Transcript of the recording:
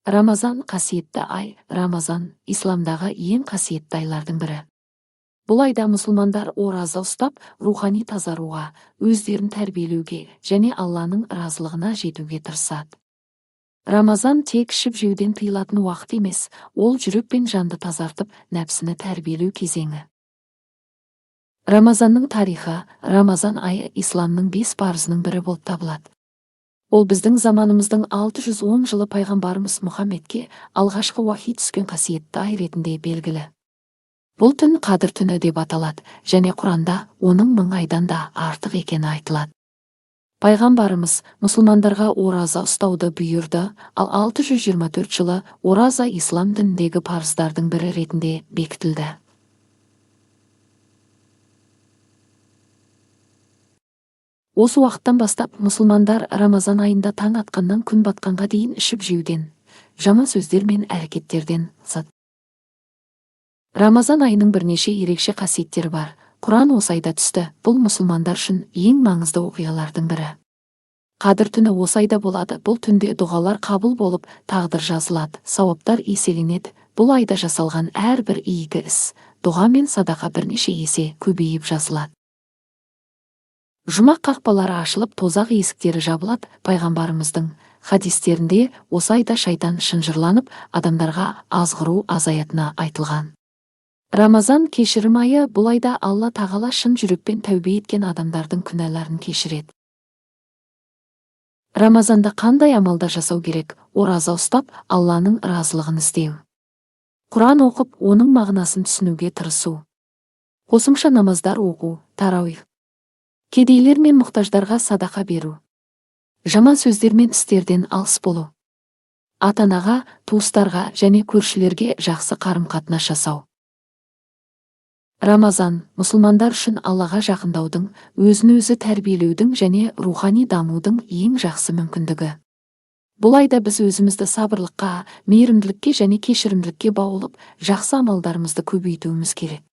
Рамазан қасиетті ай. Рамазан исламдағы ең қасиетті айлардың бірі. Бұл айда мұсылмандар ораза ұстап, рухани тазаруға, өздерін тәрбиелеуге және Алланың разылығына жетуге тырысады. Рамазан тек ішіп-жеуден тыйылатын уақыт емес, ол жүрек пен жанды тазартып, нәпсіні тәрбиелеу кезеңі. Рамазанның тарихы. Рамазан айы исламның 5 парызының бірі болып табылады. Ол біздің заманымыздың 610 жылы пайғамбарымыз Мұхаммедке алғашқы уахи түскен қасиетті ай ретінде белгілі. Бұл түн қадір түні деп аталады, және Құранда оның 1000 айдан да артық екені айтылады. Пайғамбарымыз мұсылмандарға ораза ұстауды бұйырды, ал 624 жылы ораза ислам дініндегі парыздардың бірі ретінде бекітілді. Осы уақыттан бастап мұсылмандар Рамазан айында таң атқаннан күн батқанға дейін ішіп-жеуден, жаман сөздер мен әрекеттерден сат. Рамазан айының бірнеше ерекше қасиеттері бар. Құран осы айда түсті. Бұл мұсылмандар үшін ең маңызды оқиғалардың бірі. Қадір түні осы айда болады. Бұл түнде дұғалар қабыл болып, тағдыр жазылады, сауаптар еселенеді. Бұл айда жасалған әрбір игі іс, дұға мен садақа бірнеше есе көбейіп жазылады. Жұмақ қақпалары ашылып, тозақ есіктері жабылады. Пайғамбарымыздың хадистерінде осы айда шайтан шынжырланып, адамдарға азғыру азаятына айтылған. Рамазан кешірім айы. Бұл айда Алла тағала шын жүрекпен тәубе еткен адамдардың күнәларын кешіреді. Рамазанда қандай амалдар жасау керек? Ораза ұстап, Алланың разылығын іздеу. Құран оқып, оның мағынасын түсінуге тырысу. Қосымша намаздар оқу, тарауих. Кедейлер мен мұқтаждарға садақа беру. Жаман сөздер мен істерден алыс болу. Ата-анаға, туыстарға және көршілерге жақсы қарым-қатынас жасау. Рамазан мұсылмандар үшін Аллаға жақындаудың, өзін-өзі тәрбиелеудің және рухани дамудың ең жақсы мүмкіндігі. Бұл айда біз өзімізді сабырлыққа, мейірімділікке және кешірімділікке баулып, жақсы амалдарымызды көбейтуіміз керек.